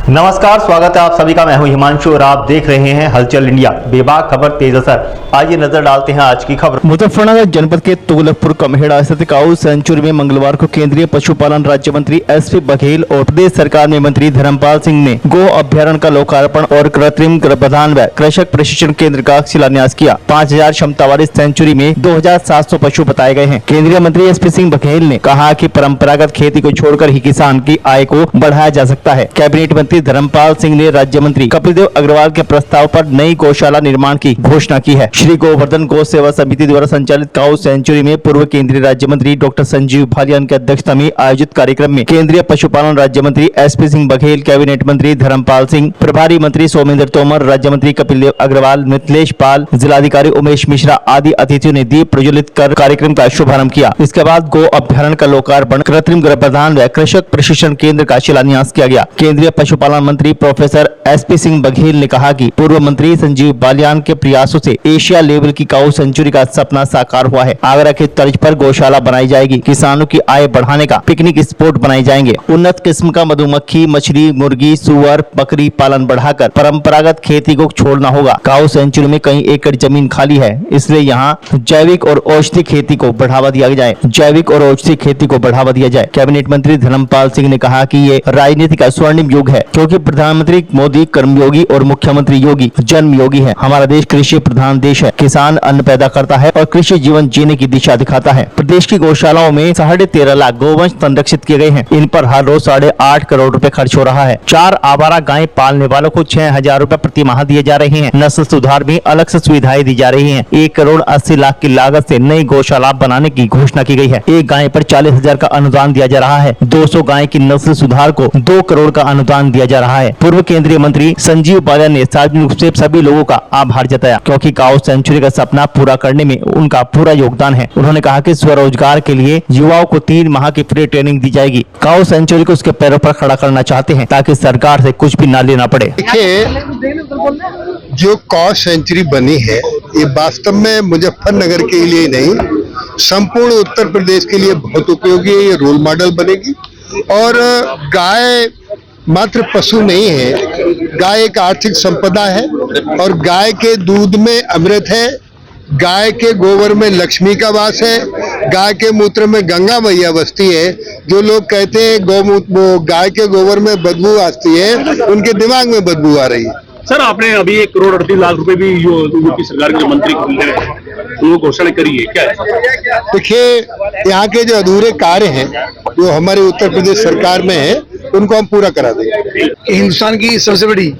नमस्कार, स्वागत है आप सभी का। मैं हूं हिमांशु और आप देख रहे हैं हलचल इंडिया। बेबाक खबर तेज असर। आइए नजर डालते हैं आज की खबर। मुजफ्फरनगर जनपद के तुगलकपुर कमहेड़ा स्थित काऊ सेंचुरी में मंगलवार को केंद्रीय पशुपालन राज्य मंत्री एसपी बघेल और प्रदेश सरकार में मंत्री धर्मपाल सिंह ने गो अभ्यारण्य का लोकार्पण और कृत्रिम गर्भाधान व कृषक प्रशिक्षण केंद्र का शिलान्यास किया। 5000 क्षमता वाली सेंचुरी में 2700 पशु बताए गए हैं। केंद्रीय मंत्री एसपी सिंह बघेल ने कहा कि परंपरागत खेती को छोड़कर ही किसान की आय को बढ़ाया जा सकता है। कैबिनेट मंत्री धर्मपाल सिंह ने राज्य मंत्री कपिलदेव अग्रवाल के प्रस्ताव पर नई गौशाला निर्माण की घोषणा की है। श्री गोवर्धन गौ सेवा समिति द्वारा संचालित काऊ सेंचुरी में पूर्व केंद्रीय राज्य मंत्री डॉक्टर संजीव भालियान की अध्यक्षता में आयोजित कार्यक्रम में केंद्रीय पशुपालन राज्य मंत्री एसपी सिंह बघेल, कैबिनेट मंत्री धर्मपाल सिंह, प्रभारी मंत्री सोमेंद्र तोमर, राज्य मंत्री कपिलदेव अग्रवाल, मिथिलेश पाल, जिलाधिकारी उमेश मिश्रा आदि अतिथियों ने दीप प्रज्वलित कर कार्यक्रम का शुभारंभ किया। इसके बाद गो अभ्यारण्य का लोकार्पण, कृत्रिम गर्भाधान व कृषक प्रशिक्षण केंद्र का शिलान्यास किया गया। केंद्रीय पशुपालन मंत्री प्रोफेसर एसपी सिंह बघेल ने कहा कि पूर्व मंत्री संजीव बालियान के प्रयासों से एशिया लेवल की काऊ सेंचुरी का सपना साकार हुआ है। आगरा की तर्ज पर गौशाला बनाई जाएगी, किसानों की आय बढ़ाने का पिकनिक स्पॉट बनाए जाएंगे, उन्नत किस्म का मधुमक्खी, मछली, मुर्गी, सुअर, बकरी पालन बढ़ाकर परंपरागत खेती को छोड़ना होगा। काऊ सेंचुरी में कई एकड़ जमीन खाली है, इसलिए यहाँ जैविक और औषधि खेती को बढ़ावा दिया जाए। कैबिनेट मंत्री धर्मपाल सिंह ने कहा कि ये राजनीति का स्वर्णिम युग है, क्योंकि प्रधानमंत्री मोदी कर्मयोगी और मुख्यमंत्री योगी जन्मयोगी है। हमारा देश कृषि प्रधान देश है। किसान अन्न पैदा करता है और कृषि जीवन जीने की दिशा दिखाता है। प्रदेश की गौशालाओं में 13.5 लाख गोवंश संरक्षित किए गए हैं। इन पर हर रोज 8.5 करोड़ रुपए खर्च हो रहा है। 4 आवारा गाय पालने वालों को 6000 रुपए प्रति माह दिए जा रहे हैं। नस्ल सुधार में अलग से सुविधाएं दी जा रही है। 1 करोड़ 80 लाख की लागत से नई गौशाला बनाने की घोषणा की गई है। एक गाय पर 40,000 का अनुदान दिया जा रहा है। 200 गाय की नस्ल सुधार को 2 करोड़ का अनुदान दिया जा रहा है। पूर्व केंद्रीय मंत्री संजीव बालियान ने सार्वजनिक रूप से सभी लोगों का आभार जताया, क्योंकि काऊ सेंचुरी का सपना पूरा करने में उनका पूरा योगदान है। उन्होंने कहा कि स्वरोजगार के लिए युवाओं को 3 माह की फ्री ट्रेनिंग दी जाएगी। काऊ सेंचुरी को उसके पैरों पर खड़ा करना चाहते हैं, ताकि सरकार से कुछ भी न लेना पड़े। देखिए, जो काऊ सेंचुरी बनी है ये वास्तव में मुजफ्फरनगर के लिए नहीं, संपूर्ण उत्तर प्रदेश के लिए बहुत उपयोगी है। ये रोल मॉडल बनेगी। और गाय मात्र पशु नहीं है, गाय एक आर्थिक संपदा है और गाय के दूध में अमृत है। गाय के गोबर में लक्ष्मी का वास है। गाय के मूत्र में गंगा मैया बसती है। जो लोग कहते हैं गाय के गोबर में बदबू आती है, उनके दिमाग में बदबू आ रही है। सर, आपने अभी 1 करोड़ 38 लाख रुपए भी यूपी सरकार के मंत्री वो घोषणा करी है, क्या है? देखिए, यहाँ के जो अधूरे कार्य हैं जो हमारे उत्तर प्रदेश सरकार में है, उनको हम पूरा करा देंगे। हिंदुस्तान की सबसे बड़ी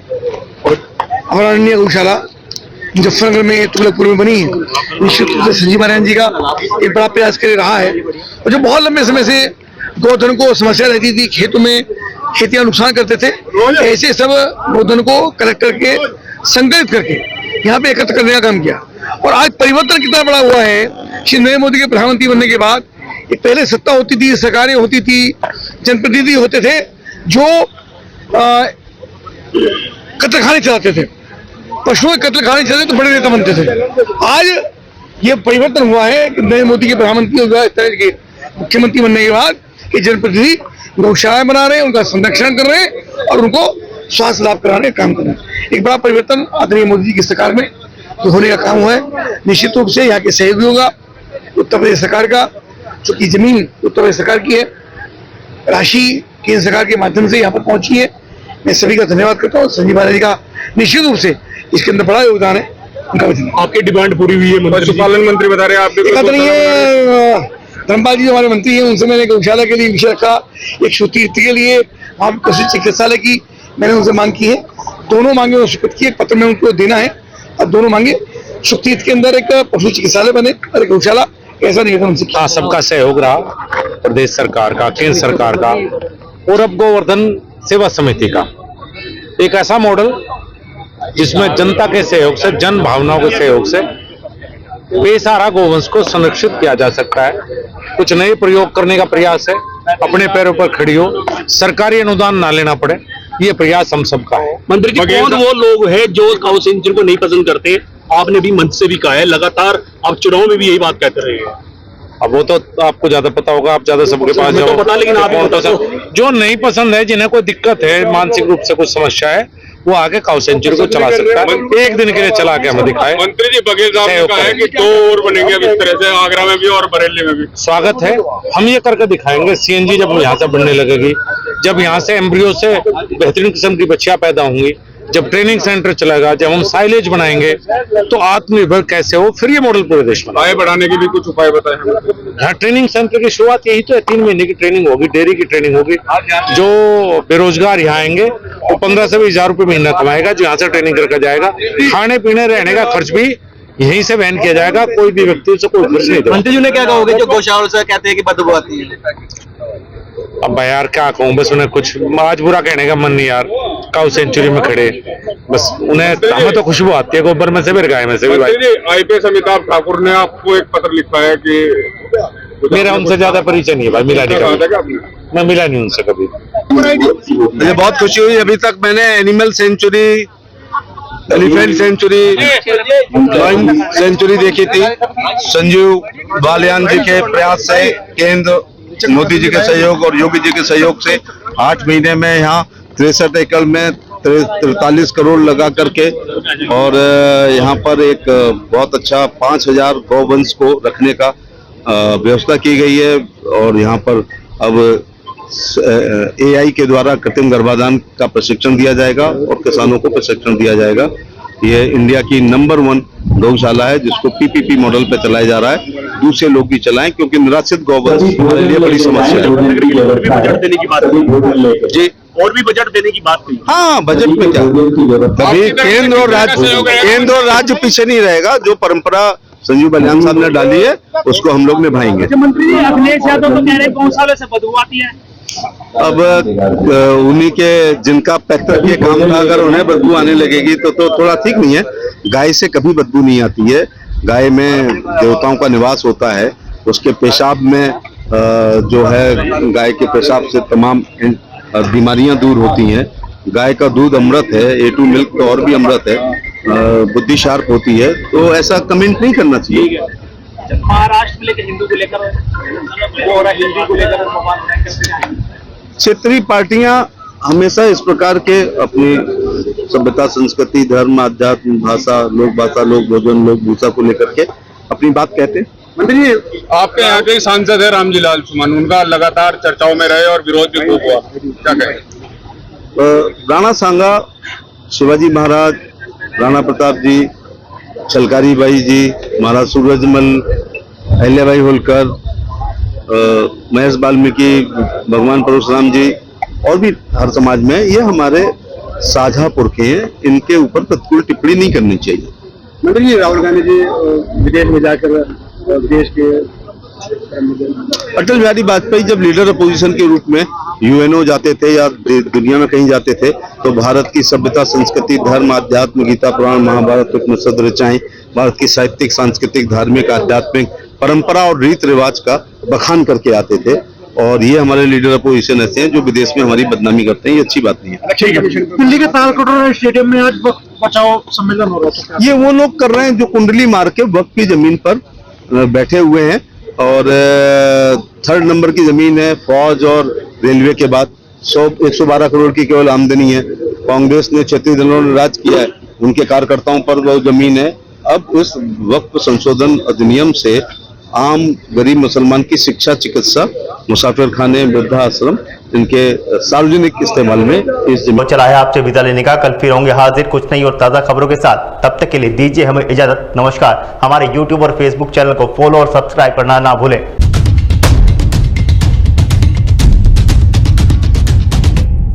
अभयारण्य गौशाला मुजफ्फरनगर में तुगलकपुर में बनी है। निश्चित रूप से संजीव बालियान जी का एक बड़ा प्रयास कर रहा है। और जो बहुत लंबे समय से गोधन को समस्या रहती थी, खेतों में खेतियां नुकसान करते थे, ऐसे सब गोधन को कलेक्ट करके संग्रहित करके यहाँ पे एकत्र करने का काम किया। और आज परिवर्तन कितना बड़ा हुआ है। श्री नरेंद्र मोदी के प्रधानमंत्री बनने के बाद ये पहले सत्ता होती थी, सरकारें होती थी, जनप्रतिनिधि होते थे जो कत्लखाने चलाते थे, पशुओं के कत्लखाने चलाते तो बड़े नेता बनते थे। आज ये परिवर्तन हुआ है कि नरेंद्र मोदी के प्रधानमंत्री के मुख्यमंत्री बनने के बाद ये जनप्रतिनिधि गौशालाएं बना रहे हैं, उनका संरक्षण कर रहे हैं और उनको स्वास्थ्य लाभ कराने का काम कर रहे हैं। एक बड़ा परिवर्तन आदरणीय मोदी जी की सरकार में तो होने का काम हुआ है। निश्चित रूप से यहाँ के सहयोगी होगा उत्तर प्रदेश सरकार का, चूंकि जमीन उत्तर प्रदेश सरकार की है, राशि केंद्र सरकार के माध्यम से यहाँ पर पहुंची है। मैं सभी का धन्यवाद करता हूँ। संजीव बालियान जी का निश्चित रूप से इसके अंदर बड़ा योगदान है। उनका आपकी डिमांड पूरी हुई है? पशुपालन मंत्री बता रहे हैं आप। धर्मपाल जी हमारे मंत्री हैं, उनसे मैंने गौशाला के लिए विषय रखा। एक शुतीर्थ के लिए वहाँ पशु चिकित्सालय की मैंने उनसे मांग की है। दोनों मांगे उन्होंने स्वीकृत की। एक पत्र में उनको देना है। अब दोनों मांगे शुतीर्थ के अंदर एक पशु चिकित्सालय बने और एक गौशाला, ऐसा निवेदन उनसे किया। सबका सहयोग रहा, प्रदेश सरकार का, केंद्र सरकार का और अब गोवर्धन सेवा समिति का एक ऐसा मॉडल जिसमें जनता के सहयोग से, जन भावनाओं के सहयोग से बेसहारा गोवंश को संरक्षित किया जा सकता है। कुछ नए प्रयोग करने का प्रयास है। अपने पैरों पर खड़ी हो, सरकारी अनुदान ना लेना पड़े, ये प्रयास हम सबका है। मंत्री जी, कौन वो लोग हैं जो काऊ सेंचुरी को नहीं पसंद करते? आपने भी मंच से भी कहा है, लगातार आप चुनाव में भी यही बात कहते रहे हैं। अब वो तो आपको ज्यादा पता होगा, आप ज्यादा सबके पास मुझे जाओ तो पता, लेकिन आप कौन बता पसंद, दो। जो नहीं पसंद है, जिन्हें कोई दिक्कत है, मानसिक रूप से कुछ समस्या है, वो आगे काउ सेंचुरी को चला सकता है। एक दिन के लिए चला के हमें दिखाए। मंत्री जी बघेल साहब ने कहा है कि 2 और बनेंगे अब इस तरह से, आगरा में भी और बरेली में भी। स्वागत है, हम ये करके दिखाएंगे। सीएनजी जब यहाँ से बनने लगेगी, जब यहाँ से एम्ब्रियो से बेहतरीन किस्म की बच्चियां पैदा होंगी, जब ट्रेनिंग सेंटर चलेगा, जब हम साइलेज बनाएंगे, तो आत्मनिर्भर कैसे हो, फिर ये मॉडल पूरे देश में आय बढ़ाने के भी कुछ उपाय बताए हैं। यहाँ ट्रेनिंग सेंटर की शुरुआत यही तो है। 3 महीने की ट्रेनिंग होगी, डेयरी की ट्रेनिंग होगी। जो बेरोजगार यहाँ आएंगे वो 15 से 20 हजार रुपये महीना कमाएगा, जो यहाँ से ट्रेनिंग करके जाएगा। खाने पीने रहने का खर्च भी यहीं से वहन किया जाएगा, कोई भी व्यक्ति से कोई खर्च नहीं देगा। मंत्री जी ने क्या कहोगे जो गौशाला से कहते हैं कि बदबू आती है? अब मैं यार क्या कहूँ, बस उन्हें कुछ आज बुरा कहने का मन नहीं यार। काउ सेंचुरी में खड़े, बस उन्हें, हमें तो खुशबू आती है गोबर में से भी, गाय में से भी। भाई मंत्री जी, आईपीएस अमिताभ ठाकुर ने आपको एक पत्र लिखा है कि मेरा उनसे ज्यादा परिचय नहीं है भाई, मिला नहीं कभी, मैं मिला नहीं उनसे कभी। मुझे बहुत खुशी हुई। अभी तक मैंने animal sanctuary, elephant sanctuary, drawing sanctuary देखी थी। संजीव बालियान जी के प्रयास से, केंद्र मोदी जी के सहयोग और योगी जी के सहयोग से 8 महीने में यहाँ 63 एकड़ में 43 करोड़ लगा करके, और यहाँ पर एक बहुत अच्छा 5000 गौवंश को रखने का व्यवस्था की गई है। और यहाँ पर अब AI के द्वारा कृत्रिम गर्भाधान का प्रशिक्षण दिया जाएगा और किसानों को प्रशिक्षण दिया जाएगा। ये इंडिया की नंबर 1 गौशाला है, जिसको PPP मॉडल पे चलाया जा रहा है। दूसरे लोग भी चलाएं, क्योंकि निराश्रित गौवंश हमारे लिए बड़ी समस्या है। और भी बजट देने की बात कही जी, और भी बजट देने की बात कही। हाँ, बजट में क्या, कभी केंद्र और राज्य पीछे नहीं रहेगा। जो परंपरा संजीव बालियान साहब ने डाली है, उसको हम लोग निभाएंगे। मंत्री जी, अखिलेश यादव तो कह रहे गौशाले से बदबू आती है। अब उन्हीं के, जिनका पैतृक के काम था, अगर उन्हें बदबू आने लगेगी तो थोड़ा ठीक नहीं है। गाय से कभी बदबू नहीं आती है। गाय में देवताओं का निवास होता है। उसके पेशाब में जो है, गाय के पेशाब से तमाम बीमारियां दूर होती हैं। गाय का दूध अमृत है, A2 मिल्क तो और भी अमृत है। बुद्धि शार्प होती है, तो ऐसा कमेंट नहीं करना चाहिए। महाराष्ट्र में लेकर हिंदू को लेकर और हिंदी को लेकर क्षेत्रीय पार्टियां हमेशा इस प्रकार के अपनी सभ्यता, संस्कृति, धर्म, आध्यात्म, भाषा, लोक भोजन, लोक भूषा को लेकर के अपनी बात कहते हैं। मंत्री जी, आपके यहाँ के सांसद है रामजी लाल सुमन, उनका लगातार चर्चाओं में रहे और विरोध भी खूब हुआ, क्या कहें? राणा सांगा, शिवाजी महाराज, राणा प्रताप जी, छलकारी बाई जी, महाराज सूरजमल, अहिल्याबाई होलकर, महेश वाल्मीकि, भगवान परशुराम जी, और भी हर समाज में, ये हमारे साझा पुरखे हैं। इनके ऊपर प्रतिकूल टिप्पणी नहीं करनी चाहिए। मंत्री जी, राहुल गांधी जी विदेश में जाकर देश के, अटल बिहारी वाजपेयी जब लीडर अपोजिशन के रूप में UNO जाते थे या दुनिया में कहीं जाते थे, तो भारत की सभ्यता, संस्कृति, धर्म, आध्यात्म, गीता, पुराण, महाभारत, उपनिषद, ऋचाएं, भारत की साहित्यिक, सांस्कृतिक, धार्मिक, आध्यात्मिक परंपरा और रीत रिवाज का बखान करके आते थे। और ये हमारे लीडर अपोजिशन ऐसे हैं जो विदेश में हमारी बदनामी करते हैं। ये अच्छी बात नहीं है। ठीक है। दिल्ली के तालकटोरा स्टेडियम में आज बचाओ सम्मेलन हो रहा है। ये वो लोग कर रहे हैं जो कुंडली मार के वक्त की जमीन पर बैठे हुए हैं, और 3rd नंबर की जमीन है। फौज और रेलवे के बाद 112 करोड़ की केवल आमदनी है। कांग्रेस ने 36 दिनों में राज किया है, उनके कार्यकर्ताओं पर वो जमीन है। अब इस वक्फ संशोधन अधिनियम से आम गरीब मुसलमान की शिक्षा, चिकित्सा, मुसाफिर खाने, वृद्धाश्रम, इनके सार्वजनिक इस्तेमाल में इस वो चला है आपसे विदा लेने का। कल फिर होंगे हाजिर कुछ नई और ताज़ा खबरों के साथ। तब तक के लिए दीजिए हमें इजाजत। नमस्कार। हमारे YouTube और Facebook चैनल को फॉलो और सब्सक्राइब करना ना भूलें।